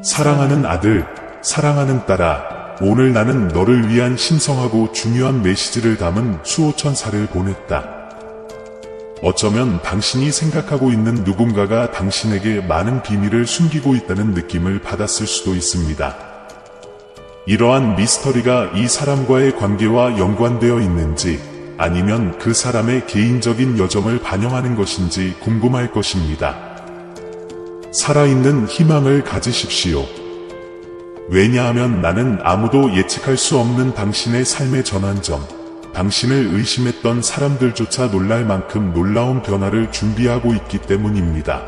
사랑하는 아들, 사랑하는 딸아, 오늘 나는 너를 위한 신성하고 중요한 메시지를 담은 수호천사를 보냈다. 어쩌면 당신이 생각하고 있는 누군가가 당신에게 많은 비밀을 숨기고 있다는 느낌을 받았을 수도 있습니다. 이러한 미스터리가 이 사람과의 관계와 연관되어 있는지, 아니면 그 사람의 개인적인 여정을 반영하는 것인지 궁금할 것입니다. 살아있는 희망을 가지십시오. 왜냐하면 나는 아무도 예측할 수 없는 당신의 삶의 전환점, 당신을 의심했던 사람들조차 놀랄 만큼 놀라운 변화를 준비하고 있기 때문입니다.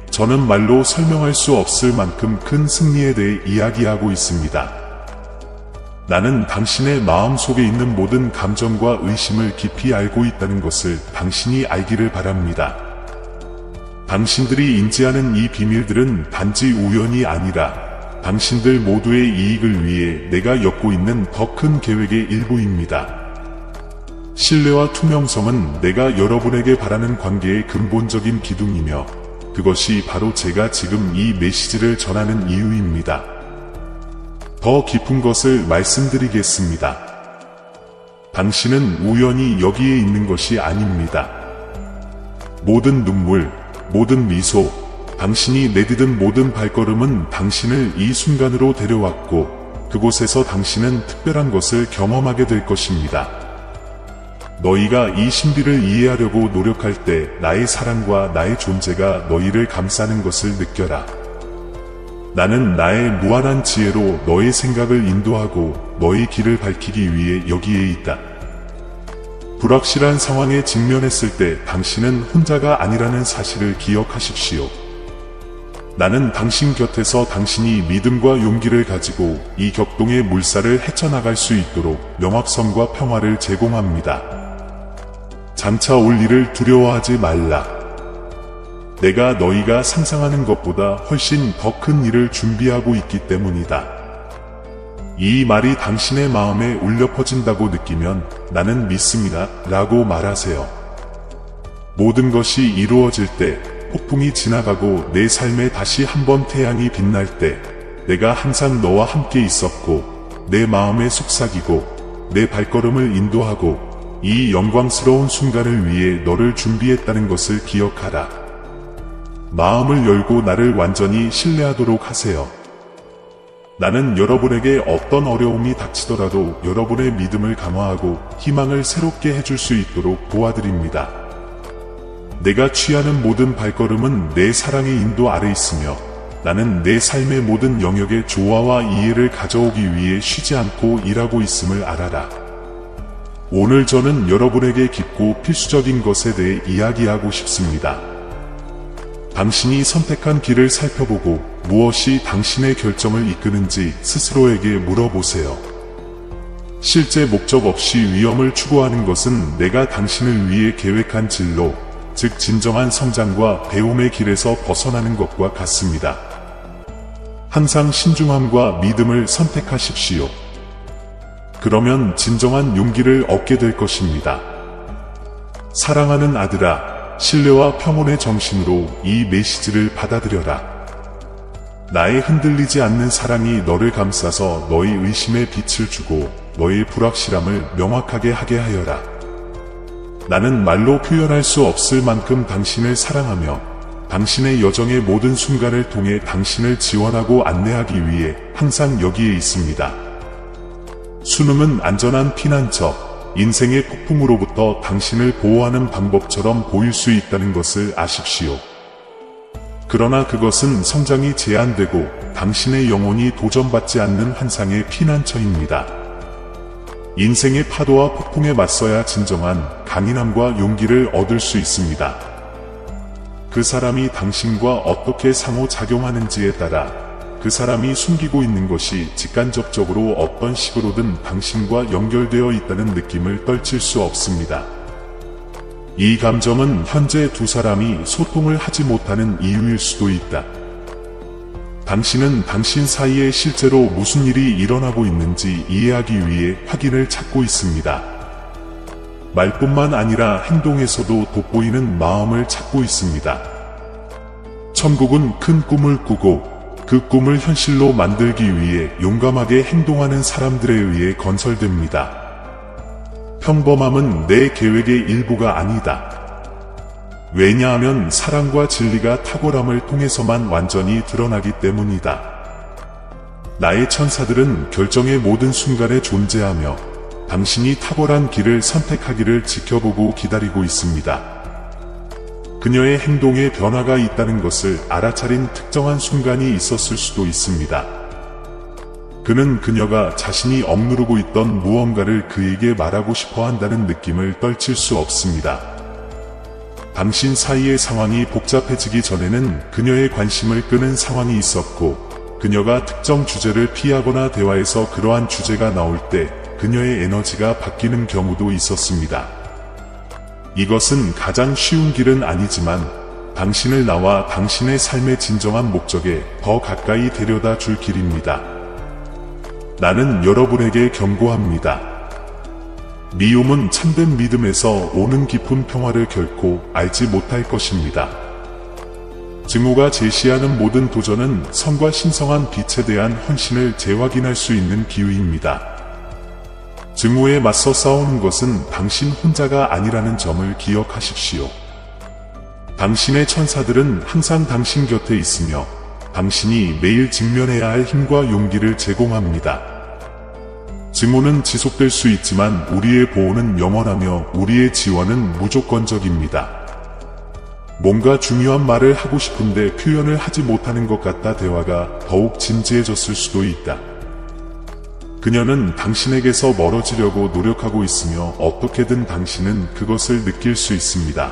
저는 말로 설명할 수 없을 만큼 큰 승리에 대해 이야기하고 있습니다. 나는 당신의 마음 속에 있는 모든 감정과 의심을 깊이 알고 있다는 것을 당신이 알기를 바랍니다. 당신들이 인지하는 이 비밀들은 단지 우연이 아니라 당신들 모두의 이익을 위해 내가 엮고 있는 더 큰 계획의 일부입니다. 신뢰와 투명성은 내가 여러분에게 바라는 관계의 근본적인 기둥이며 그것이 바로 제가 지금 이 메시지를 전하는 이유입니다. 더 깊은 것을 말씀드리겠습니다. 당신은 우연히 여기에 있는 것이 아닙니다. 모든 눈물, 모든 미소, 당신이 내디딘 모든 발걸음은 당신을 이 순간으로 데려왔고 그곳에서 당신은 특별한 것을 경험하게 될 것입니다. 너희가 이 신비를 이해하려고 노력할 때 나의 사랑과 나의 존재가 너희를 감싸는 것을 느껴라. 나는 나의 무한한 지혜로 너의 생각을 인도하고 너의 길을 밝히기 위해 여기에 있다. 불확실한 상황에 직면했을 때 당신은 혼자가 아니라는 사실을 기억하십시오. 나는 당신 곁에서 당신이 믿음과 용기를 가지고 이 격동의 물살을 헤쳐나갈 수 있도록 명확성과 평화를 제공합니다. 장차 올 일을 두려워하지 말라. 내가 너희가 상상하는 것보다 훨씬 더 큰 일을 준비하고 있기 때문이다. 이 말이 당신의 마음에 울려 퍼진다고 느끼면 나는 믿습니다 라고 말하세요. 모든 것이 이루어질 때, 폭풍이 지나가고 내 삶에 다시 한번 태양이 빛날 때 내가 항상 너와 함께 있었고 내 마음에 속삭이고 내 발걸음을 인도하고 이 영광스러운 순간을 위해 너를 준비했다는 것을 기억하라. 마음을 열고 나를 완전히 신뢰하도록 하세요. 나는 여러분에게 어떤 어려움이 닥치더라도 여러분의 믿음을 강화하고 희망을 새롭게 해줄 수 있도록 도와드립니다. 내가 취하는 모든 발걸음은 내 사랑의 인도 아래 있으며 나는 내 삶의 모든 영역에 조화와 이해를 가져오기 위해 쉬지 않고 일하고 있음을 알아라. 오늘 저는 여러분에게 깊고 필수적인 것에 대해 이야기하고 싶습니다. 당신이 선택한 길을 살펴보고 무엇이 당신의 결정을 이끄는지 스스로에게 물어보세요. 실제 목적 없이 위험을 추구하는 것은 내가 당신을 위해 계획한 진로, 즉 진정한 성장과 배움의 길에서 벗어나는 것과 같습니다. 항상 신중함과 믿음을 선택하십시오. 그러면 진정한 용기를 얻게 될 것입니다. 사랑하는 아들아, 신뢰와 평온의 정신으로 이 메시지를 받아들여라. 나의 흔들리지 않는 사랑이 너를 감싸서 너의 의심에 빛을 주고 너의 불확실함을 명확하게 하게 하여라. 나는 말로 표현할 수 없을 만큼 당신을 사랑하며 당신의 여정의 모든 순간을 통해 당신을 지원하고 안내하기 위해 항상 여기에 있습니다. 수능은 안전한 피난처, 인생의 폭풍으로부터 당신을 보호하는 방법처럼 보일 수 있다는 것을 아십시오. 그러나 그것은 성장이 제한되고 당신의 영혼이 도전받지 않는 환상의 피난처입니다. 인생의 파도와 폭풍에 맞서야 진정한 강인함과 용기를 얻을 수 있습니다. 그 사람이 당신과 어떻게 상호작용하는지에 따라 그 사람이 숨기고 있는 것이 직간접적으로 어떤 식으로든 당신과 연결되어 있다는 느낌을 떨칠 수 없습니다. 이 감정은 현재 두 사람이 소통을 하지 못하는 이유일 수도 있다. 당신은 당신 사이에 실제로 무슨 일이 일어나고 있는지 이해하기 위해 확인을 찾고 있습니다. 말뿐만 아니라 행동에서도 돋보이는 마음을 찾고 있습니다. 천국은 큰 꿈을 꾸고 그 꿈을 현실로 만들기 위해 용감하게 행동하는 사람들에 의해 건설됩니다. 평범함은 내 계획의 일부가 아니다. 왜냐하면 사랑과 진리가 탁월함을 통해서만 완전히 드러나기 때문이다. 나의 천사들은 결정의 모든 순간에 존재하며 당신이 탁월한 길을 선택하기를 지켜보고 기다리고 있습니다. 그녀의 행동에 변화가 있다는 것을 알아차린 특정한 순간이 있었을 수도 있습니다. 그는 그녀가 자신이 억누르고 있던 무언가를 그에게 말하고 싶어 한다는 느낌을 떨칠 수 없습니다. 당신 사이의 상황이 복잡해지기 전에는 그녀의 관심을 끄는 상황이 있었고, 그녀가 특정 주제를 피하거나 대화에서 그러한 주제가 나올 때 그녀의 에너지가 바뀌는 경우도 있었습니다. 이것은 가장 쉬운 길은 아니지만 당신을 나와 당신의 삶의 진정한 목적에 더 가까이 데려다 줄 길입니다. 나는 여러분에게 경고합니다. 미움은 참된 믿음에서 오는 깊은 평화를 결코 알지 못할 것입니다. 증오가 제시하는 모든 도전은 선과 신성한 빛에 대한 헌신을 재확인할 수 있는 기회입니다. 증오에 맞서 싸우는 것은 당신 혼자가 아니라는 점을 기억하십시오. 당신의 천사들은 항상 당신 곁에 있으며 당신이 매일 직면해야 할 힘과 용기를 제공합니다. 증오는 지속될 수 있지만 우리의 보호는 영원하며 우리의 지원은 무조건적입니다. 뭔가 중요한 말을 하고 싶은데 표현을 하지 못하는 것 같다. 대화가 더욱 진지해졌을 수도 있다. 그녀는 당신에게서 멀어지려고 노력하고 있으며 어떻게든 당신은 그것을 느낄 수 있습니다.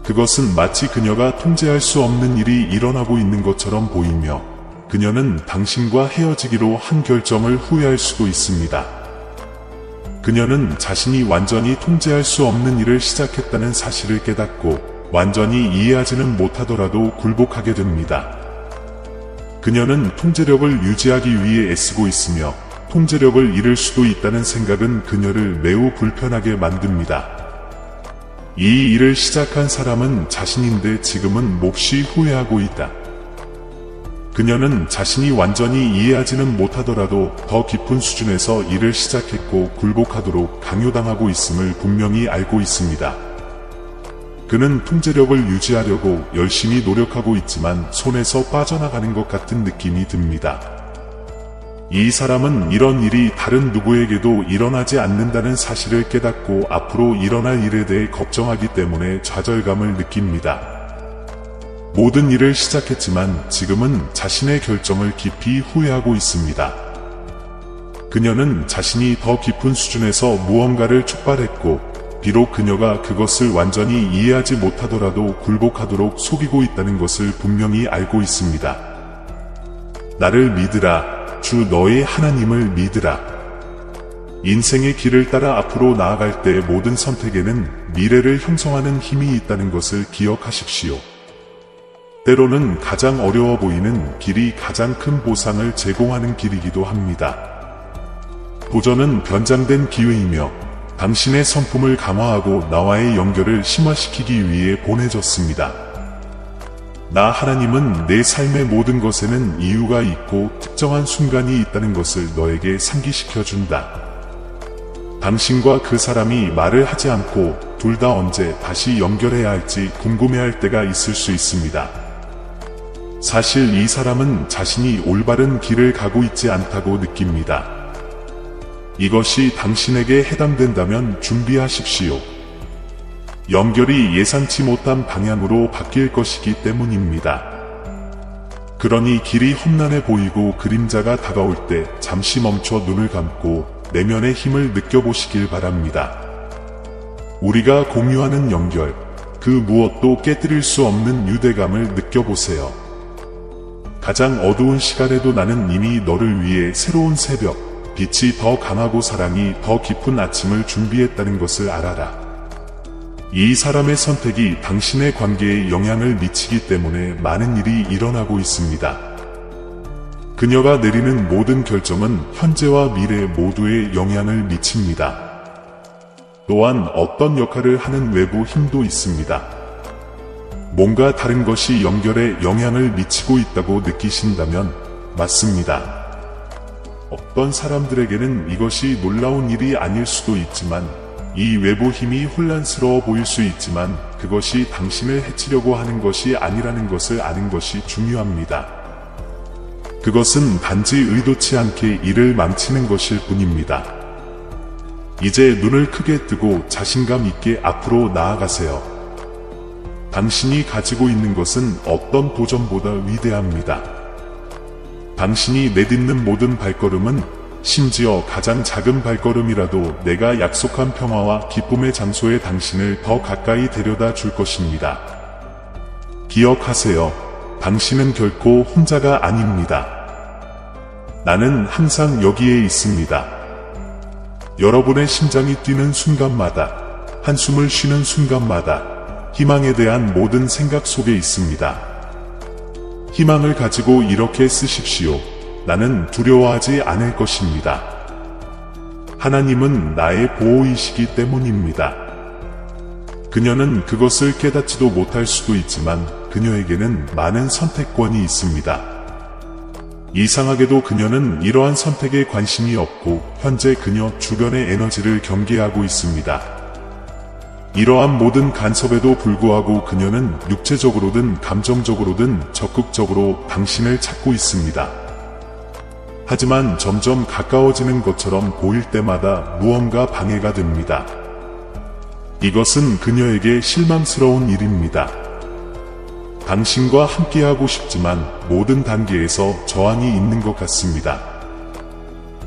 그것은 마치 그녀가 통제할 수 없는 일이 일어나고 있는 것처럼 보이며 그녀는 당신과 헤어지기로 한 결정을 후회할 수도 있습니다. 그녀는 자신이 완전히 통제할 수 없는 일을 시작했다는 사실을 깨닫고 완전히 이해하지는 못하더라도 굴복하게 됩니다. 그녀는 통제력을 유지하기 위해 애쓰고 있으며 통제력을 잃을 수도 있다는 생각은 그녀를 매우 불편하게 만듭니다. 이 일을 시작한 사람은 자신인데 지금은 몹시 후회하고 있다. 그녀는 자신이 완전히 이해하지는 못하더라도 더 깊은 수준에서 일을 시작했고 굴복하도록 강요당하고 있음을 분명히 알고 있습니다. 그는 통제력을 유지하려고 열심히 노력하고 있지만 손에서 빠져나가는 것 같은 느낌이 듭니다. 이 사람은 이런 일이 다른 누구에게도 일어나지 않는다는 사실을 깨닫고 앞으로 일어날 일에 대해 걱정하기 때문에 좌절감을 느낍니다. 모든 일을 시작했지만 지금은 자신의 결정을 깊이 후회하고 있습니다. 그녀는 자신이 더 깊은 수준에서 무언가를 촉발했고 비록 그녀가 그것을 완전히 이해하지 못하더라도 굴복하도록 속이고 있다는 것을 분명히 알고 있습니다. 나를 믿으라. 주 너의 하나님을 믿으라. 인생의 길을 따라 앞으로 나아갈 때 모든 선택에는 미래를 형성하는 힘이 있다는 것을 기억하십시오. 때로는 가장 어려워 보이는 길이 가장 큰 보상을 제공하는 길이기도 합니다. 도전은 변장된 기회이며 당신의 성품을 강화하고 나와의 연결을 심화시키기 위해 보내졌습니다. 나 하나님은 내 삶의 모든 것에는 이유가 있고 특정한 순간이 있다는 것을 너에게 상기시켜준다. 당신과 그 사람이 말을 하지 않고 둘 다 언제 다시 연결해야 할지 궁금해할 때가 있을 수 있습니다. 사실 이 사람은 자신이 올바른 길을 가고 있지 않다고 느낍니다. 이것이 당신에게 해당된다면 준비하십시오. 연결이 예상치 못한 방향으로 바뀔 것이기 때문입니다. 그러니 길이 험난해 보이고 그림자가 다가올 때 잠시 멈춰 눈을 감고 내면의 힘을 느껴보시길 바랍니다. 우리가 공유하는 연결, 그 무엇도 깨뜨릴 수 없는 유대감을 느껴보세요. 가장 어두운 시간에도 나는 이미 너를 위해 새로운 새벽, 빛이 더 강하고 사랑이 더 깊은 아침을 준비했다는 것을 알아라. 이 사람의 선택이 당신의 관계에 영향을 미치기 때문에 많은 일이 일어나고 있습니다. 그녀가 내리는 모든 결정은 현재와 미래 모두에 영향을 미칩니다. 또한 어떤 역할을 하는 외부 힘도 있습니다. 뭔가 다른 것이 연결에 영향을 미치고 있다고 느끼신다면 맞습니다. 어떤 사람들에게는 이것이 놀라운 일이 아닐 수도 있지만 이 외부 힘이 혼란스러워 보일 수 있지만 그것이 당신을 해치려고 하는 것이 아니라는 것을 아는 것이 중요합니다. 그것은 단지 의도치 않게 일을 망치는 것일 뿐입니다. 이제 눈을 크게 뜨고 자신감 있게 앞으로 나아가세요. 당신이 가지고 있는 것은 어떤 도전보다 위대합니다. 당신이 내딛는 모든 발걸음은 심지어 가장 작은 발걸음이라도 내가 약속한 평화와 기쁨의 장소에 당신을 더 가까이 데려다 줄 것입니다. 기억하세요. 당신은 결코 혼자가 아닙니다. 나는 항상 여기에 있습니다. 여러분의 심장이 뛰는 순간마다, 한숨을 쉬는 순간마다 희망에 대한 모든 생각 속에 있습니다. 희망을 가지고 이렇게 쓰십시오. 나는 두려워하지 않을 것입니다. 하나님은 나의 보호이시기 때문입니다. 그녀는 그것을 깨닫지도 못할 수도 있지만 그녀에게는 많은 선택권이 있습니다. 이상하게도 그녀는 이러한 선택에 관심이 없고 현재 그녀 주변의 에너지를 경계하고 있습니다. 이러한 모든 간섭에도 불구하고 그녀는 육체적으로든 감정적으로든 적극적으로 당신을 찾고 있습니다. 하지만 점점 가까워지는 것처럼 보일 때마다 무언가 방해가 됩니다. 이것은 그녀에게 실망스러운 일입니다. 당신과 함께하고 싶지만 모든 단계에서 저항이 있는 것 같습니다.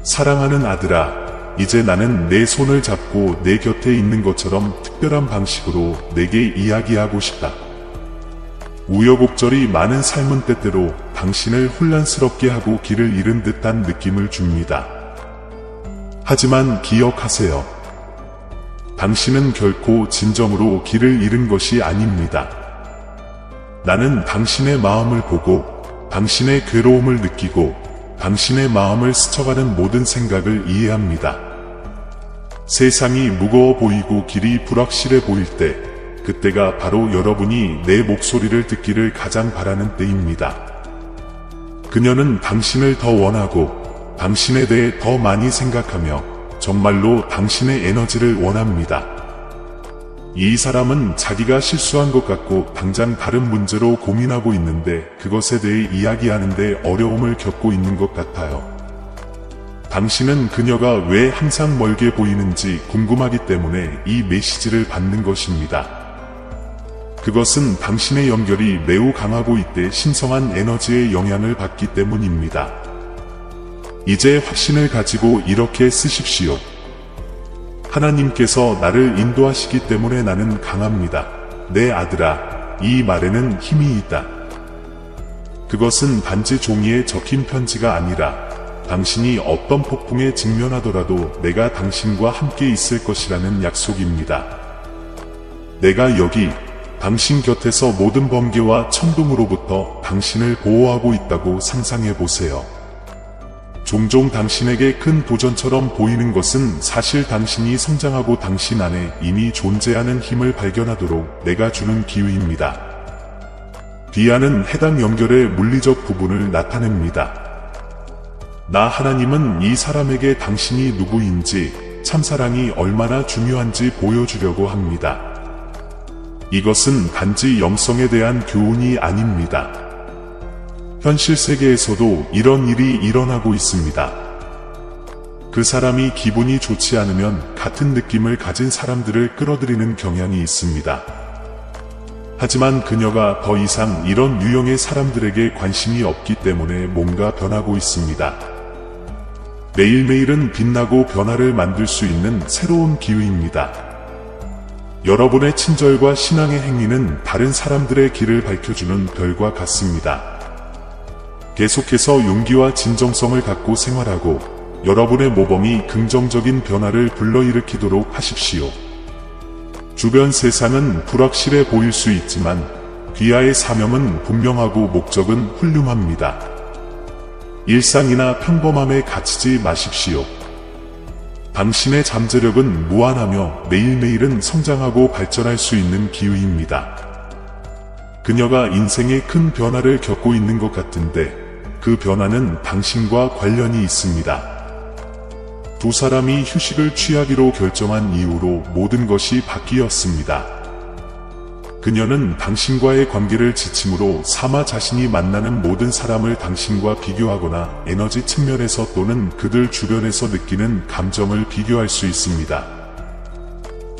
사랑하는 아들아, 이제 나는 내 손을 잡고 내 곁에 있는 것처럼 특별한 방식으로 내게 이야기하고 싶다. 우여곡절이 많은 삶은 때때로 당신을 혼란스럽게 하고 길을 잃은 듯한 느낌을 줍니다. 하지만 기억하세요. 당신은 결코 진정으로 길을 잃은 것이 아닙니다. 나는 당신의 마음을 보고 당신의 괴로움을 느끼고 당신의 마음을 스쳐가는 모든 생각을 이해합니다. 세상이 무거워 보이고 길이 불확실해 보일 때 그때가 바로 여러분이 내 목소리를 듣기를 가장 바라는 때입니다. 그녀는 당신을 더 원하고 당신에 대해 더 많이 생각하며 정말로 당신의 에너지를 원합니다. 이 사람은 자기가 실수한 것 같고 당장 다른 문제로 고민하고 있는데 그것에 대해 이야기하는데 어려움을 겪고 있는 것 같아요. 당신은 그녀가 왜 항상 멀게 보이는지 궁금하기 때문에 이 메시지를 받는 것입니다. 그것은 당신의 연결이 매우 강하고 이때 신성한 에너지의 영향을 받기 때문입니다. 이제 확신을 가지고 이렇게 쓰십시오. 하나님께서 나를 인도하시기 때문에 나는 강합니다. 내 아들아, 이 말에는 힘이 있다. 그것은 단지 종이에 적힌 편지가 아니라 당신이 어떤 폭풍에 직면하더라도 내가 당신과 함께 있을 것이라는 약속입니다. 내가 여기 당신 곁에서 모든 번개와 천둥으로부터 당신을 보호하고 있다고 상상해 보세요. 종종 당신에게 큰 도전처럼 보이는 것은 사실 당신이 성장하고 당신 안에 이미 존재하는 힘을 발견하도록 내가 주는 기회입니다. 비아는 해당 연결의 물리적 부분을 나타냅니다. 나 하나님은 이 사람에게 당신이 누구인지, 참사랑이 얼마나 중요한지 보여주려고 합니다. 이것은 단지 영성에 대한 교훈이 아닙니다. 현실 세계에서도 이런 일이 일어나고 있습니다. 그 사람이 기분이 좋지 않으면 같은 느낌을 가진 사람들을 끌어들이는 경향이 있습니다. 하지만 그녀가 더 이상 이런 유형의 사람들에게 관심이 없기 때문에 뭔가 변하고 있습니다. 매일매일은 빛나고 변화를 만들 수 있는 새로운 기회입니다. 여러분의 친절과 신앙의 행위는 다른 사람들의 길을 밝혀주는 별과 같습니다. 계속해서 용기와 진정성을 갖고 생활하고 여러분의 모범이 긍정적인 변화를 불러일으키도록 하십시오. 주변 세상은 불확실해 보일 수 있지만 귀하의 사명은 분명하고 목적은 훌륭합니다. 일상이나 평범함에 갇히지 마십시오. 당신의 잠재력은 무한하며 매일매일은 성장하고 발전할 수 있는 기회입니다. 그녀가 인생에 큰 변화를 겪고 있는 것 같은데 그 변화는 당신과 관련이 있습니다. 두 사람이 휴식을 취하기로 결정한 이후로 모든 것이 바뀌었습니다. 그녀는 당신과의 관계를 지침으로 삼아 자신이 만나는 모든 사람을 당신과 비교하거나 에너지 측면에서 또는 그들 주변에서 느끼는 감정을 비교할 수 있습니다.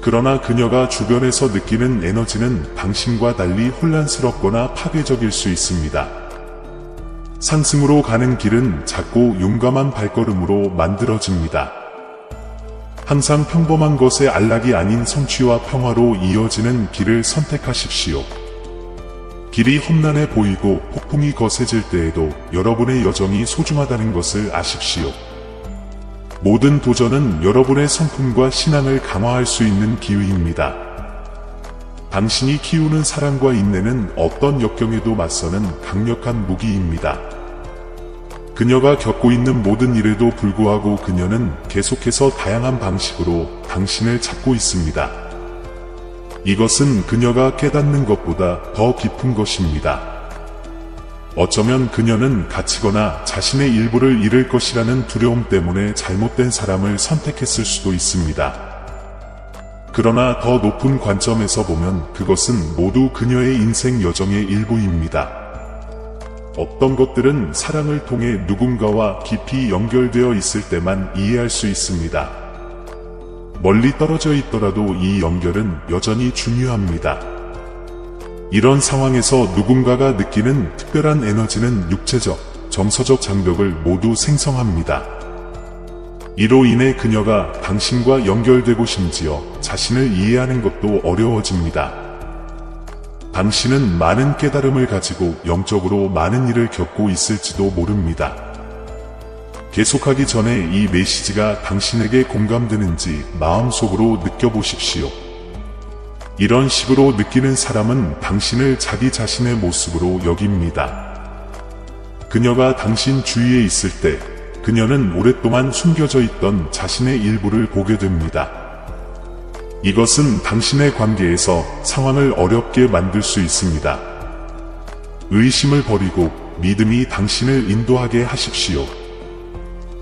그러나 그녀가 주변에서 느끼는 에너지는 당신과 달리 혼란스럽거나 파괴적일 수 있습니다. 상승으로 가는 길은 작고 용감한 발걸음으로 만들어집니다. 항상 평범한 것의 안락이 아닌 성취와 평화로 이어지는 길을 선택하십시오. 길이 험난해 보이고 폭풍이 거세질 때에도 여러분의 여정이 소중하다는 것을 아십시오. 모든 도전은 여러분의 성품과 신앙을 강화할 수 있는 기회입니다. 당신이 키우는 사랑과 인내는 어떤 역경에도 맞서는 강력한 무기입니다. 그녀가 겪고 있는 모든 일에도 불구하고 그녀는 계속해서 다양한 방식으로 당신을 찾고 있습니다. 이것은 그녀가 깨닫는 것보다 더 깊은 것입니다. 어쩌면 그녀는 갇히거나 자신의 일부를 잃을 것이라는 두려움 때문에 잘못된 사람을 선택했을 수도 있습니다. 그러나 더 높은 관점에서 보면 그것은 모두 그녀의 인생 여정의 일부입니다. 어떤 것들은 사랑을 통해 누군가와 깊이 연결되어 있을 때만 이해할 수 있습니다. 멀리 떨어져 있더라도 이 연결은 여전히 중요합니다. 이런 상황에서 누군가가 느끼는 특별한 에너지는 육체적, 정서적 장벽을 모두 생성합니다. 이로 인해 그녀가 당신과 연결되고 심지어 자신을 이해하는 것도 어려워집니다. 당신은 많은 깨달음을 가지고 영적으로 많은 일을 겪고 있을지도 모릅니다. 계속하기 전에 이 메시지가 당신에게 공감되는지 마음속으로 느껴보십시오. 이런 식으로 느끼는 사람은 당신을 자기 자신의 모습으로 여깁니다. 그녀가 당신 주위에 있을 때 그녀는 오랫동안 숨겨져 있던 자신의 일부를 보게 됩니다. 이것은 당신의 관계에서 상황을 어렵게 만들 수 있습니다. 의심을 버리고 믿음이 당신을 인도하게 하십시오.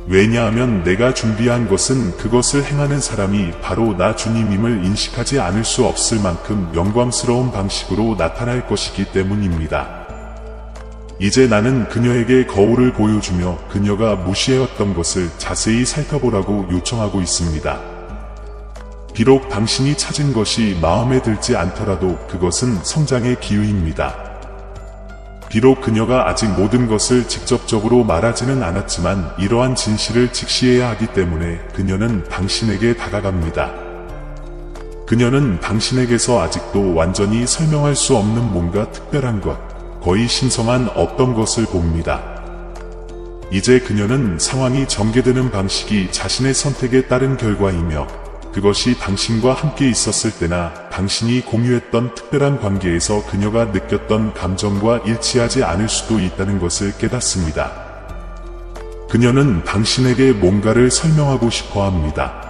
왜냐하면 내가 준비한 것은 그것을 행하는 사람이 바로 나 주님임을 인식하지 않을 수 없을 만큼 영광스러운 방식으로 나타날 것이기 때문입니다. 이제 나는 그녀에게 거울을 보여주며 그녀가 무시해왔던 것을 자세히 살펴보라고 요청하고 있습니다. 비록 당신이 찾은 것이 마음에 들지 않더라도 그것은 성장의 기회입니다. 비록 그녀가 아직 모든 것을 직접적으로 말하지는 않았지만 이러한 진실을 직시해야 하기 때문에 그녀는 당신에게 다가갑니다. 그녀는 당신에게서 아직도 완전히 설명할 수 없는 뭔가 특별한 것, 거의 신성한 어떤 것을 봅니다. 이제 그녀는 상황이 전개되는 방식이 자신의 선택에 따른 결과이며 그것이 당신과 함께 있었을 때나 당신이 공유했던 특별한 관계에서 그녀가 느꼈던 감정과 일치하지 않을 수도 있다는 것을 깨닫습니다. 그녀는 당신에게 뭔가를 설명하고 싶어 합니다.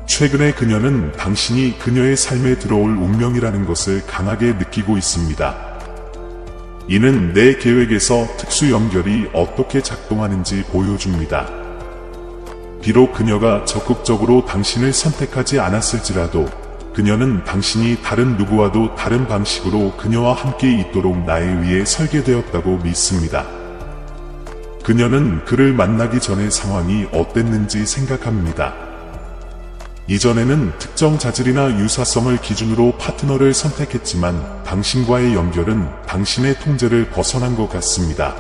최근에 그녀는 당신이 그녀의 삶에 들어올 운명이라는 것을 강하게 느끼고 있습니다. 이는 내 계획에서 특수 연결이 어떻게 작동하는지 보여줍니다. 비록 그녀가 적극적으로 당신을 선택하지 않았을지라도 그녀는 당신이 다른 누구와도 다른 방식으로 그녀와 함께 있도록 나에 의해 설계되었다고 믿습니다. 그녀는 그를 만나기 전의 상황이 어땠는지 생각합니다. 이전에는 특정 자질이나 유사성을 기준으로 파트너를 선택했지만 당신과의 연결은 당신의 통제를 벗어난 것 같습니다.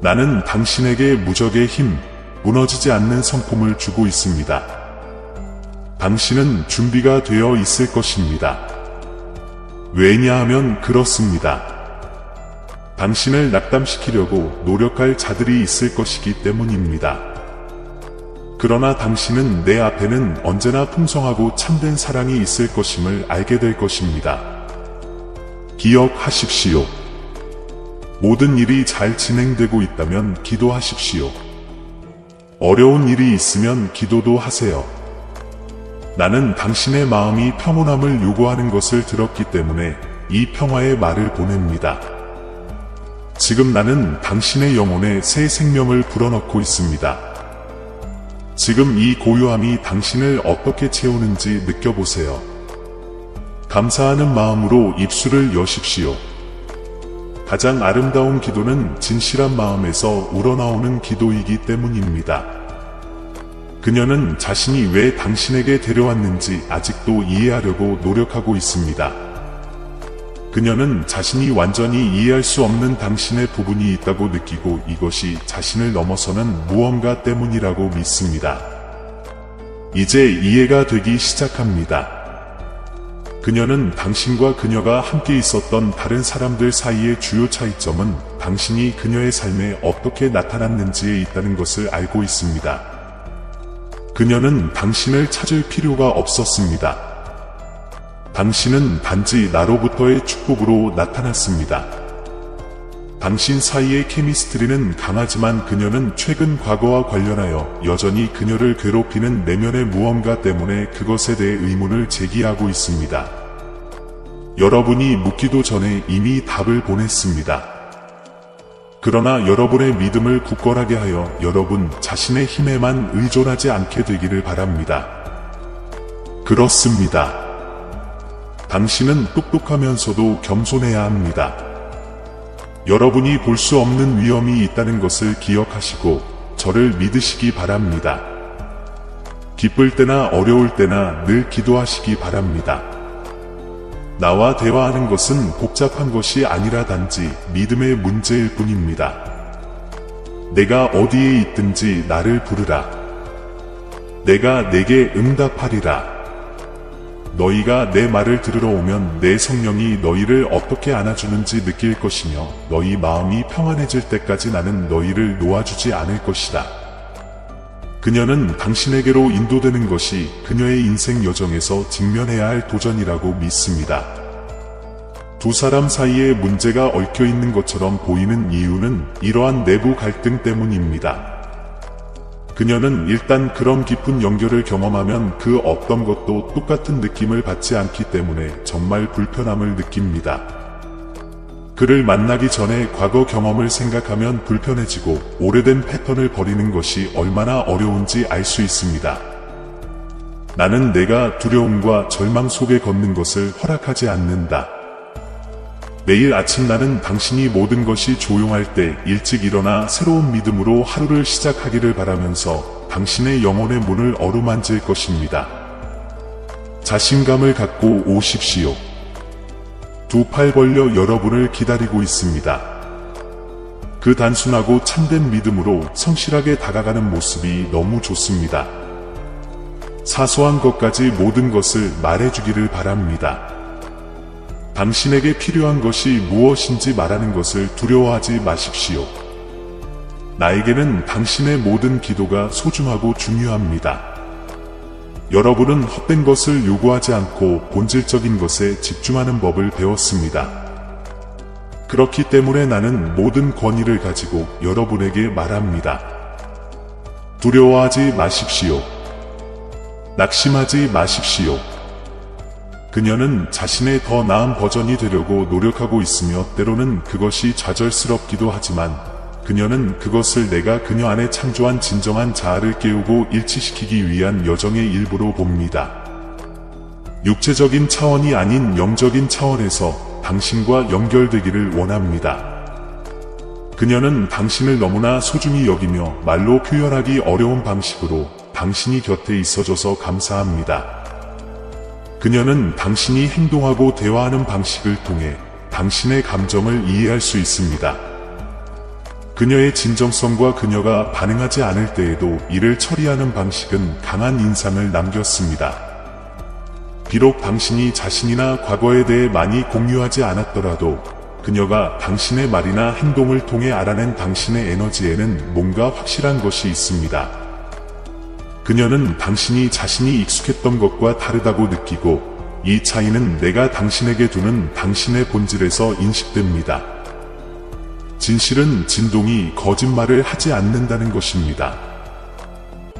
나는 당신에게 무적의 힘, 무너지지 않는 성품을 주고 있습니다. 당신은 준비가 되어 있을 것입니다. 왜냐하면 그렇습니다. 당신을 낙담시키려고 노력할 자들이 있을 것이기 때문입니다. 그러나 당신은 내 앞에는 언제나 풍성하고 참된 사랑이 있을 것임을 알게 될 것입니다. 기억하십시오. 모든 일이 잘 진행되고 있다면 기도하십시오. 어려운 일이 있으면 기도도 하세요. 나는 당신의 마음이 평온함을 요구하는 것을 들었기 때문에 이 평화의 말을 보냅니다. 지금 나는 당신의 영혼에 새 생명을 불어넣고 있습니다. 지금 이 고요함이 당신을 어떻게 채우는지 느껴보세요. 감사하는 마음으로 입술을 여십시오. 가장 아름다운 기도는 진실한 마음에서 우러나오는 기도이기 때문입니다. 그녀는 자신이 왜 당신에게 데려왔는지 아직도 이해하려고 노력하고 있습니다. 그녀는 자신이 완전히 이해할 수 없는 당신의 부분이 있다고 느끼고 이것이 자신을 넘어서는 무언가 때문이라고 믿습니다. 이제 이해가 되기 시작합니다. 그녀는 당신과 그녀가 함께 있었던 다른 사람들 사이의 주요 차이점은 당신이 그녀의 삶에 어떻게 나타났는지에 있다는 것을 알고 있습니다. 그녀는 당신을 찾을 필요가 없었습니다. 당신은 단지 나로부터의 축복으로 나타났습니다. 당신 사이의 케미스트리는 강하지만 그녀는 최근 과거와 관련하여 여전히 그녀를 괴롭히는 내면의 무언가 때문에 그것에 대해 의문을 제기하고 있습니다. 여러분이 묻기도 전에 이미 답을 보냈습니다. 그러나 여러분의 믿음을 굳건하게 하여 여러분 자신의 힘에만 의존하지 않게 되기를 바랍니다. 그렇습니다. 당신은 똑똑하면서도 겸손해야 합니다. 여러분이 볼 수 없는 위험이 있다는 것을 기억하시고 저를 믿으시기 바랍니다. 기쁠 때나 어려울 때나 늘 기도하시기 바랍니다. 나와 대화하는 것은 복잡한 것이 아니라 단지 믿음의 문제일 뿐입니다. 내가 어디에 있든지 나를 부르라. 내가 내게 응답하리라. 너희가 내 말을 들으러 오면 내 성령이 너희를 어떻게 안아주는지 느낄 것이며 너희 마음이 평안해질 때까지 나는 너희를 놓아주지 않을 것이다. 그녀는 당신에게로 인도되는 것이 그녀의 인생 여정에서 직면해야 할 도전이라고 믿습니다. 두 사람 사이에 문제가 얽혀 있는 것처럼 보이는 이유는 이러한 내부 갈등 때문입니다. 그녀는 일단 그런 깊은 연결을 경험하면 그 어떤 것도 똑같은 느낌을 받지 않기 때문에 정말 불편함을 느낍니다. 그를 만나기 전에 과거 경험을 생각하면 불편해지고 오래된 패턴을 버리는 것이 얼마나 어려운지 알 수 있습니다. 나는 내가 두려움과 절망 속에 걷는 것을 허락하지 않는다. 매일 아침 나는 당신이 모든 것이 조용할 때 일찍 일어나 새로운 믿음으로 하루를 시작하기를 바라면서 당신의 영혼의 문을 어루만질 것입니다. 자신감을 갖고 오십시오. 두 팔 벌려 여러분을 기다리고 있습니다. 그 단순하고 참된 믿음으로 성실하게 다가가는 모습이 너무 좋습니다. 사소한 것까지 모든 것을 말해주기를 바랍니다. 당신에게 필요한 것이 무엇인지 말하는 것을 두려워하지 마십시오. 나에게는 당신의 모든 기도가 소중하고 중요합니다. 여러분은 헛된 것을 요구하지 않고 본질적인 것에 집중하는 법을 배웠습니다. 그렇기 때문에 나는 모든 권위를 가지고 여러분에게 말합니다. 두려워하지 마십시오. 낙심하지 마십시오. 그녀는 자신의 더 나은 버전이 되려고 노력하고 있으며 때로는 그것이 좌절스럽기도 하지만 그녀는 그것을 내가 그녀 안에 창조한 진정한 자아를 깨우고 일치시키기 위한 여정의 일부로 봅니다. 육체적인 차원이 아닌 영적인 차원에서 당신과 연결되기를 원합니다. 그녀는 당신을 너무나 소중히 여기며 말로 표현하기 어려운 방식으로 당신이 곁에 있어줘서 감사합니다. 그녀는 당신이 행동하고 대화하는 방식을 통해 당신의 감정을 이해할 수 있습니다. 그녀의 진정성과 그녀가 반응하지 않을 때에도 이를 처리하는 방식은 강한 인상을 남겼습니다. 비록 당신이 자신이나 과거에 대해 많이 공유하지 않았더라도 그녀가 당신의 말이나 행동을 통해 알아낸 당신의 에너지에는 뭔가 확실한 것이 있습니다. 그녀는 당신이 자신이 익숙했던 것과 다르다고 느끼고 이 차이는 내가 당신에게 두는 당신의 본질에서 인식됩니다. 진실은 진동이 거짓말을 하지 않는다는 것입니다.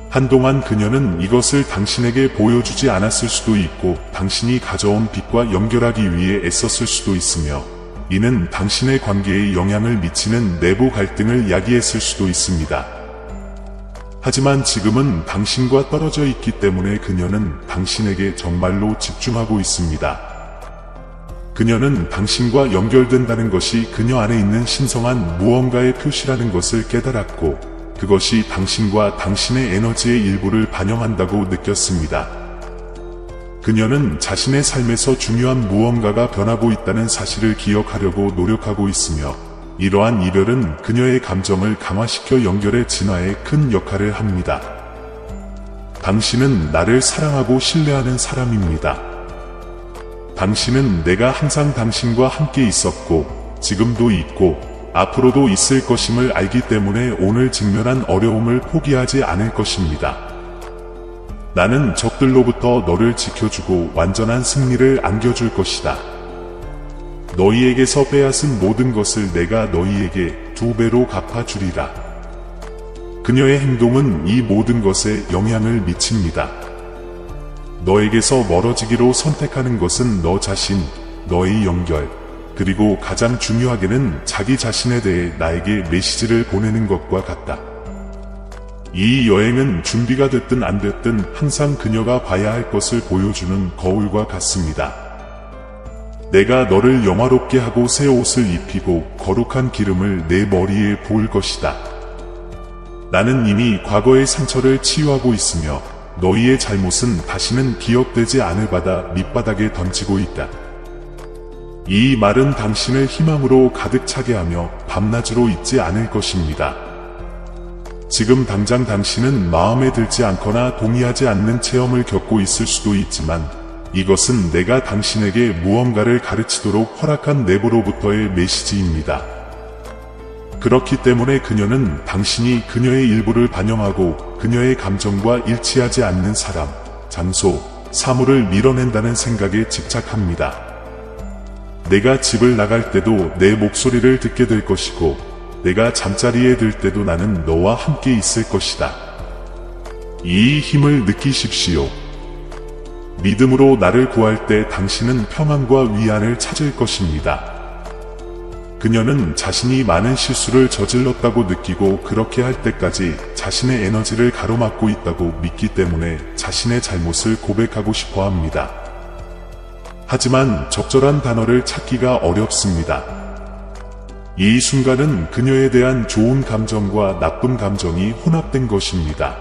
한동안 그녀는 이것을 당신에게 보여주지 않았을 수도 있고 당신이 가져온 빛과 연결하기 위해 애썼을 수도 있으며 이는 당신의 관계에 영향을 미치는 내부 갈등을 야기했을 수도 있습니다. 하지만 지금은 당신과 떨어져 있기 때문에 그녀는 당신에게 정말로 집중하고 있습니다. 그녀는 당신과 연결된다는 것이 그녀 안에 있는 신성한 무언가의 표시라는 것을 깨달았고 그것이 당신과 당신의 에너지의 일부를 반영한다고 느꼈습니다. 그녀는 자신의 삶에서 중요한 무언가가 변하고 있다는 사실을 기억하려고 노력하고 있으며 이러한 이별은 그녀의 감정을 강화시켜 연결의 진화에 큰 역할을 합니다. 당신은 나를 사랑하고 신뢰하는 사람입니다. 당신은 내가 항상 당신과 함께 있었고 지금도 있고 앞으로도 있을 것임을 알기 때문에 오늘 직면한 어려움을 포기하지 않을 것입니다. 나는 적들로부터 너를 지켜주고 완전한 승리를 안겨줄 것이다. 너희에게서 빼앗은 모든 것을 내가 너희에게 2배로 갚아주리라. 그녀의 행동은 이 모든 것에 영향을 미칩니다. 너에게서 멀어지기로 선택하는 것은 너 자신, 너의 연결, 그리고 가장 중요하게는 자기 자신에 대해 나에게 메시지를 보내는 것과 같다. 이 여행은 준비가 됐든 안 됐든 항상 그녀가 봐야 할 것을 보여주는 거울과 같습니다. 내가 너를 영화롭게 하고 새 옷을 입히고 거룩한 기름을 내 머리에 부을 것이다. 나는 이미 과거의 상처를 치유하고 있으며 너희의 잘못은 다시는 기억되지 않을 바다 밑바닥에 던지고 있다. 이 말은 당신을 희망으로 가득 차게 하며 밤낮으로 잊지 않을 것입니다. 지금 당장 당신은 마음에 들지 않거나 동의하지 않는 체험을 겪고 있을 수도 있지만 이것은 내가 당신에게 무언가를 가르치도록 허락한 내부로부터의 메시지입니다. 그렇기 때문에 그녀는 당신이 그녀의 일부를 반영하고 그녀의 감정과 일치하지 않는 사람, 장소, 사물을 밀어낸다는 생각에 집착합니다. 내가 집을 나갈 때도 내 목소리를 듣게 될 것이고 내가 잠자리에 들 때도 나는 너와 함께 있을 것이다. 이 힘을 느끼십시오. 믿음으로 나를 구할 때 당신은 평안과 위안을 찾을 것입니다. 그녀는 자신이 많은 실수를 저질렀다고 느끼고 그렇게 할 때까지 자신의 에너지를 가로막고 있다고 믿기 때문에 자신의 잘못을 고백하고 싶어 합니다. 하지만 적절한 단어를 찾기가 어렵습니다. 이 순간은 그녀에 대한 좋은 감정과 나쁜 감정이 혼합된 것입니다.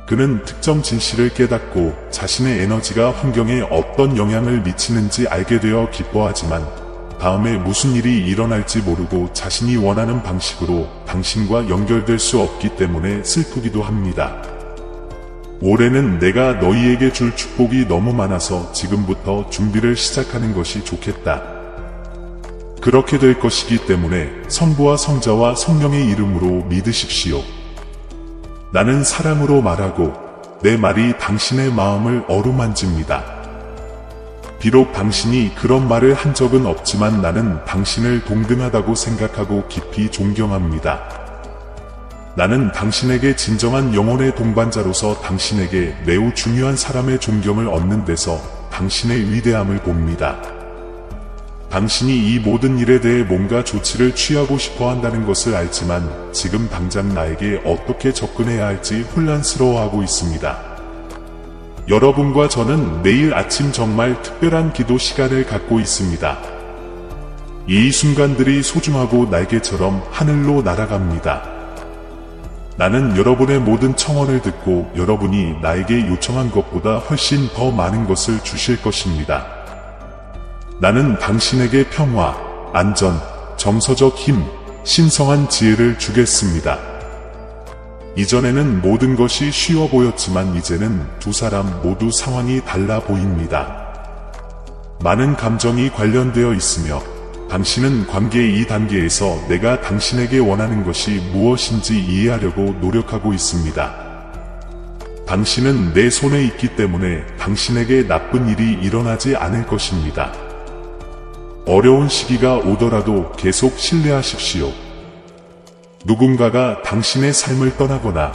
그는 특정 진실을 깨닫고 자신의 에너지가 환경에 어떤 영향을 미치는지 알게 되어 기뻐하지만 다음에 무슨 일이 일어날지 모르고 자신이 원하는 방식으로 당신과 연결될 수 없기 때문에 슬프기도 합니다. 올해는 내가 너희에게 줄 축복이 너무 많아서 지금부터 준비를 시작하는 것이 좋겠다. 그렇게 될 것이기 때문에 성부와 성자와 성령의 이름으로 믿으십시오. 나는 사랑으로 말하고 내 말이 당신의 마음을 어루만집니다. 비록 당신이 그런 말을 한 적은 없지만 나는 당신을 동등하다고 생각하고 깊이 존경합니다. 나는 당신에게 진정한 영혼의 동반자로서 당신에게 매우 중요한 사람의 존경을 얻는 데서 당신의 위대함을 봅니다. 당신이 이 모든 일에 대해 뭔가 조치를 취하고 싶어 한다는 것을 알지만 지금 당장 나에게 어떻게 접근해야 할지 혼란스러워하고 있습니다. 여러분과 저는 내일 아침 정말 특별한 기도 시간을 갖고 있습니다. 이 순간들이 소중하고 날개처럼 하늘로 날아갑니다. 나는 여러분의 모든 청원을 듣고 여러분이 나에게 요청한 것보다 훨씬 더 많은 것을 주실 것입니다. 나는 당신에게 평화, 안전, 정서적 힘, 신성한 지혜를 주겠습니다. 이전에는 모든 것이 쉬워 보였지만 이제는 두 사람 모두 상황이 달라 보입니다. 많은 감정이 관련되어 있으며 당신은 관계의 이 단계에서 내가 당신에게 원하는 것이 무엇인지 이해하려고 노력하고 있습니다. 당신은 내 손에 있기 때문에 당신에게 나쁜 일이 일어나지 않을 것입니다. 어려운 시기가 오더라도 계속 신뢰하십시오. 누군가가 당신의 삶을 떠나거나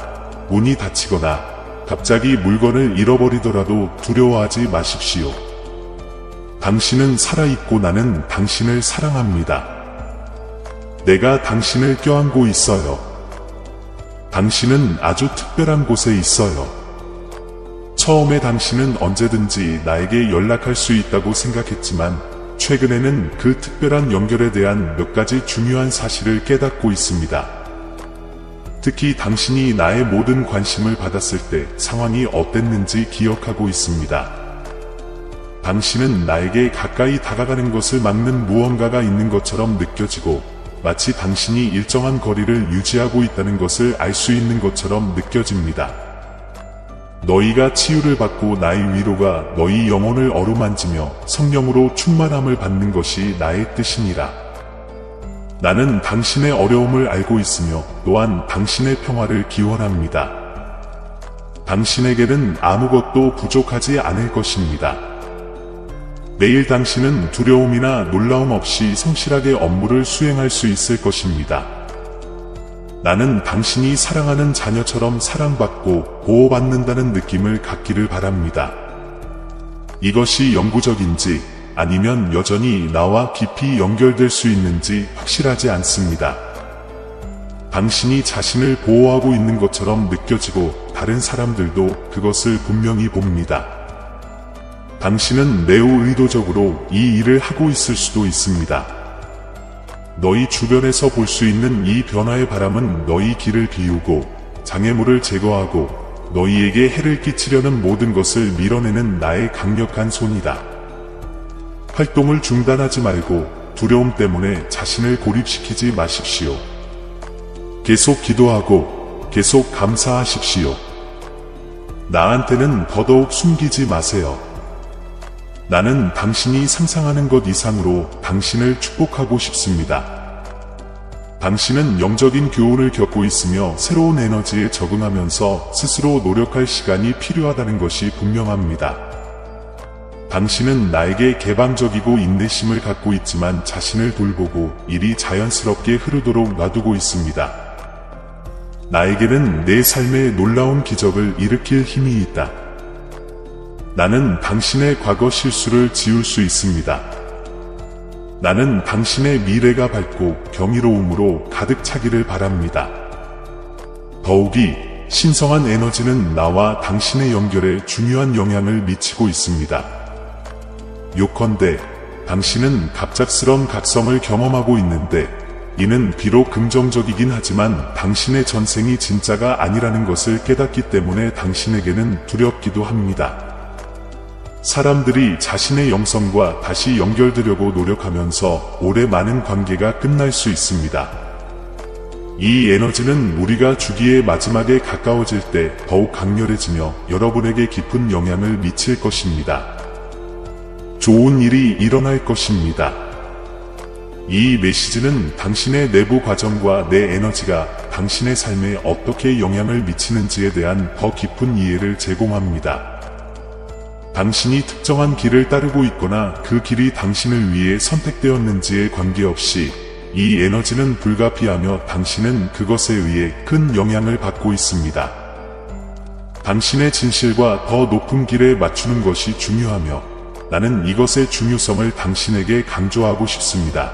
문이 닫히거나 갑자기 물건을 잃어버리더라도 두려워하지 마십시오. 당신은 살아있고 나는 당신을 사랑합니다. 내가 당신을 껴안고 있어요. 당신은 아주 특별한 곳에 있어요. 처음에 당신은 언제든지 나에게 연락할 수 있다고 생각했지만 최근에는 그 특별한 연결에 대한 몇 가지 중요한 사실을 깨닫고 있습니다. 특히 당신이 나의 모든 관심을 받았을 때 상황이 어땠는지 기억하고 있습니다. 당신은 나에게 가까이 다가가는 것을 막는 무언가가 있는 것처럼 느껴지고 마치 당신이 일정한 거리를 유지하고 있다는 것을 알 수 있는 것처럼 느껴집니다. 너희가 치유를 받고 나의 위로가 너희 영혼을 어루만지며 성령으로 충만함을 받는 것이 나의 뜻이니라. 나는 당신의 어려움을 알고 있으며 또한 당신의 평화를 기원합니다. 당신에게는 아무것도 부족하지 않을 것입니다. 매일 당신은 두려움이나 놀라움 없이 성실하게 업무를 수행할 수 있을 것입니다. 나는 당신이 사랑하는 자녀처럼 사랑받고 보호받는다는 느낌을 갖기를 바랍니다. 이것이 영구적인지 아니면 여전히 나와 깊이 연결될 수 있는지 확실하지 않습니다. 당신이 자신을 보호하고 있는 것처럼 느껴지고 다른 사람들도 그것을 분명히 봅니다. 당신은 매우 의도적으로 이 일을 하고 있을 수도 있습니다. 너희 주변에서 볼 수 있는 이 변화의 바람은 너희 길을 비우고 장애물을 제거하고 너희에게 해를 끼치려는 모든 것을 밀어내는 나의 강력한 손이다. 활동을 중단하지 말고 두려움 때문에 자신을 고립시키지 마십시오. 계속 기도하고 계속 감사하십시오. 나한테는 더더욱 숨기지 마세요. 나는 당신이 상상하는 것 이상으로 당신을 축복하고 싶습니다. 당신은 영적인 교훈을 겪고 있으며 새로운 에너지에 적응하면서 스스로 노력할 시간이 필요하다는 것이 분명합니다. 당신은 나에게 개방적이고 인내심을 갖고 있지만 자신을 돌보고 일이 자연스럽게 흐르도록 놔두고 있습니다. 나에게는 내 삶에 놀라운 기적을 일으킬 힘이 있다. 나는 당신의 과거 실수를 지울 수 있습니다. 나는 당신의 미래가 밝고 경이로움으로 가득 차기를 바랍니다. 더욱이 신성한 에너지는 나와 당신의 연결에 중요한 영향을 미치고 있습니다. 요컨대 당신은 갑작스런 각성을 경험하고 있는데 이는 비록 긍정적이긴 하지만 당신의 전생이 진짜가 아니라는 것을 깨닫기 때문에 당신에게는 두렵기도 합니다. 사람들이 자신의 영성과 다시 연결되려고 노력하면서 오래 많은 관계가 끝날 수 있습니다. 이 에너지는 우리가 주기의 마지막에 가까워질 때 더욱 강렬해지며 여러분에게 깊은 영향을 미칠 것입니다. 좋은 일이 일어날 것입니다. 이 메시지는 당신의 내부 과정과 내 에너지가 당신의 삶에 어떻게 영향을 미치는지에 대한 더 깊은 이해를 제공합니다. 당신이 특정한 길을 따르고 있거나 그 길이 당신을 위해 선택되었는지에 관계없이 이 에너지는 불가피하며 당신은 그것에 의해 큰 영향을 받고 있습니다. 당신의 진실과 더 높은 길에 맞추는 것이 중요하며 나는 이것의 중요성을 당신에게 강조하고 싶습니다.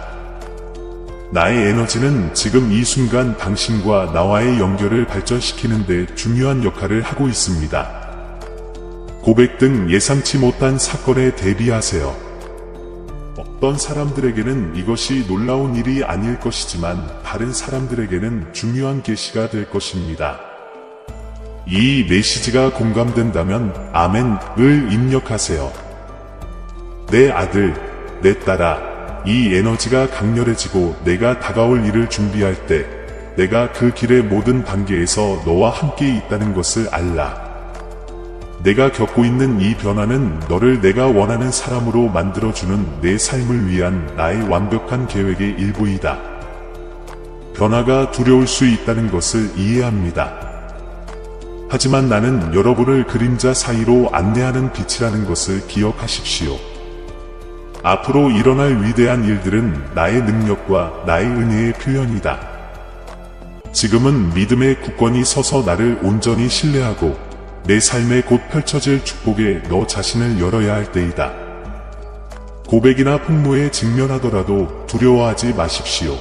나의 에너지는 지금 이 순간 당신과 나와의 연결을 발전시키는 데 중요한 역할을 하고 있습니다. 고백 등 예상치 못한 사건에 대비하세요. 어떤 사람들에게는 이것이 놀라운 일이 아닐 것이지만 다른 사람들에게는 중요한 계시가 될 것입니다. 이 메시지가 공감된다면 아멘을 입력하세요. 내 아들, 내 딸아, 이 에너지가 강렬해지고 내가 다가올 일을 준비할 때 내가 그 길의 모든 단계에서 너와 함께 있다는 것을 알라. 내가 겪고 있는 이 변화는 너를 내가 원하는 사람으로 만들어주는 내 삶을 위한 나의 완벽한 계획의 일부이다. 변화가 두려울 수 있다는 것을 이해합니다. 하지만 나는 여러분을 그림자 사이로 안내하는 빛이라는 것을 기억하십시오. 앞으로 일어날 위대한 일들은 나의 능력과 나의 은혜의 표현이다. 지금은 믿음의 굳건히 서서 나를 온전히 신뢰하고 내 삶에 곧 펼쳐질 축복에 너 자신을 열어야 할 때이다. 고백이나 폭로에 직면하더라도 두려워하지 마십시오.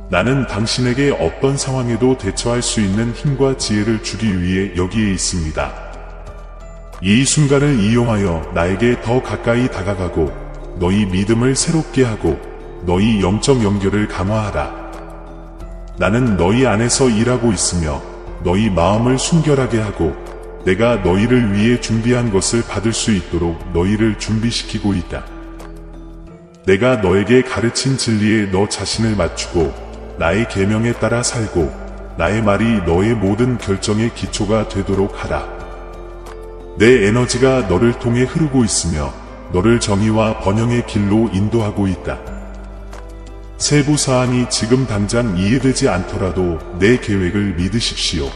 나는 당신에게 어떤 상황에도 대처할 수 있는 힘과 지혜를 주기 위해 여기에 있습니다. 이 순간을 이용하여 나에게 더 가까이 다가가고 너희 믿음을 새롭게 하고 너희 영적 연결을 강화하라. 나는 너희 안에서 일하고 있으며 너희 마음을 순결하게 하고 내가 너희를 위해 준비한 것을 받을 수 있도록 너희를 준비시키고 있다. 내가 너에게 가르친 진리에 너 자신을 맞추고 나의 계명에 따라 살고 나의 말이 너의 모든 결정의 기초가 되도록 하라. 내 에너지가 너를 통해 흐르고 있으며 너를 정의와 번영의 길로 인도하고 있다. 세부 사항이 지금 당장 이해되지 않더라도 내 계획을 믿으십시오.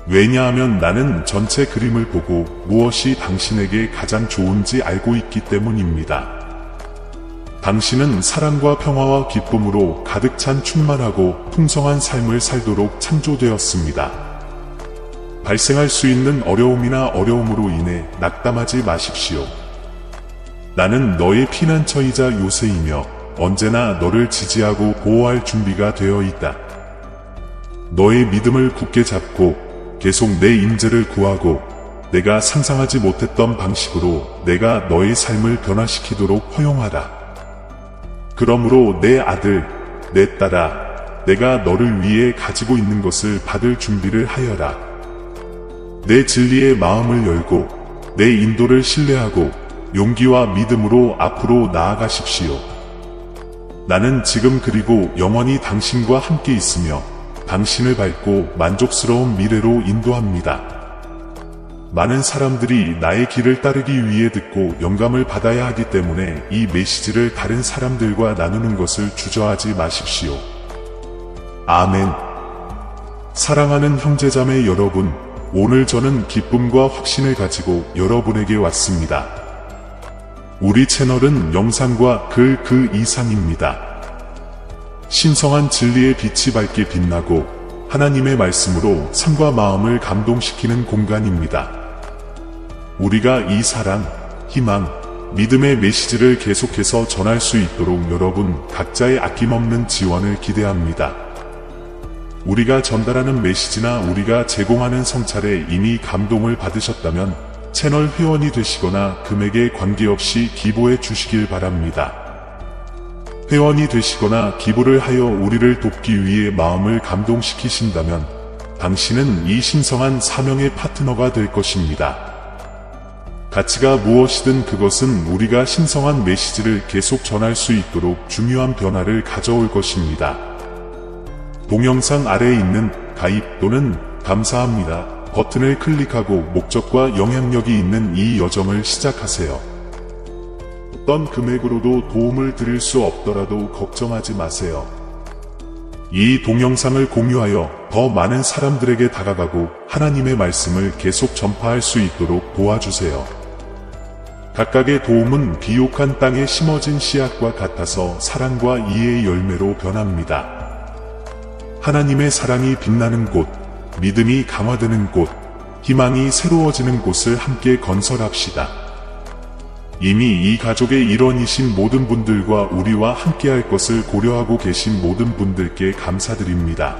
왜냐하면 나는 전체 그림을 보고 무엇이 당신에게 가장 좋은지 알고 있기 때문입니다. 당신은 사랑과 평화와 기쁨으로 가득 찬 충만하고 풍성한 삶을 살도록 창조되었습니다. 발생할 수 있는 어려움이나 어려움으로 인해 낙담하지 마십시오. 나는 너의 피난처이자 요새이며 언제나 너를 지지하고 보호할 준비가 되어 있다. 너의 믿음을 굳게 잡고 계속 내 임재를 구하고 내가 상상하지 못했던 방식으로 내가 너의 삶을 변화시키도록 허용하라. 그러므로 내 아들, 내 딸아, 내가 너를 위해 가지고 있는 것을 받을 준비를 하여라. 내 진리의 마음을 열고 내 인도를 신뢰하고 용기와 믿음으로 앞으로 나아가십시오. 나는 지금 그리고 영원히 당신과 함께 있으며 당신을 밝고 만족스러운 미래로 인도합니다. 많은 사람들이 나의 길을 따르기 위해 듣고 영감을 받아야 하기 때문에 이 메시지를 다른 사람들과 나누는 것을 주저하지 마십시오. 아멘. 사랑하는 형제자매 여러분, 오늘 저는 기쁨과 확신을 가지고 여러분에게 왔습니다. 우리 채널은 영상과 글 그 이상입니다. 신성한 진리의 빛이 밝게 빛나고 하나님의 말씀으로 삶과 마음을 감동시키는 공간입니다. 우리가 이 사랑, 희망, 믿음의 메시지를 계속해서 전할 수 있도록 여러분 각자의 아낌없는 지원을 기대합니다. 우리가 전달하는 메시지나 우리가 제공하는 성찰에 이미 감동을 받으셨다면 채널 회원이 되시거나 금액에 관계없이 기부해 주시길 바랍니다. 회원이 되시거나 기부를 하여 우리를 돕기 위해 마음을 감동시키신다면 당신은 이 신성한 사명의 파트너가 될 것입니다. 가치가 무엇이든 그것은 우리가 신성한 메시지를 계속 전할 수 있도록 중요한 변화를 가져올 것입니다. 동영상 아래에 있는 가입 또는 감사합니다 버튼을 클릭하고 목적과 영향력이 있는 이 여정을 시작하세요. 어떤 금액으로도 도움을 드릴 수 없더라도 걱정하지 마세요. 이 동영상을 공유하여 더 많은 사람들에게 다가가고 하나님의 말씀을 계속 전파할 수 있도록 도와주세요. 각각의 도움은 비옥한 땅에 심어진 씨앗과 같아서 사랑과 이해의 열매로 변합니다. 하나님의 사랑이 빛나는 곳, 믿음이 강화되는 곳, 희망이 새로워지는 곳을 함께 건설합시다. 이미 이 가족의 일원이신 모든 분들과 우리와 함께할 것을 고려하고 계신 모든 분들께 감사드립니다.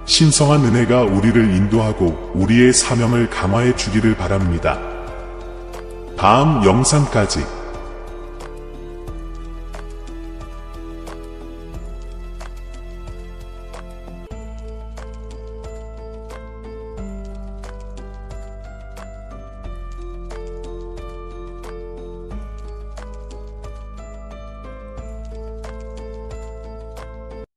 신성한 은혜가 우리를 인도하고 우리의 사명을 강화해 주기를 바랍니다. 다음 영상까지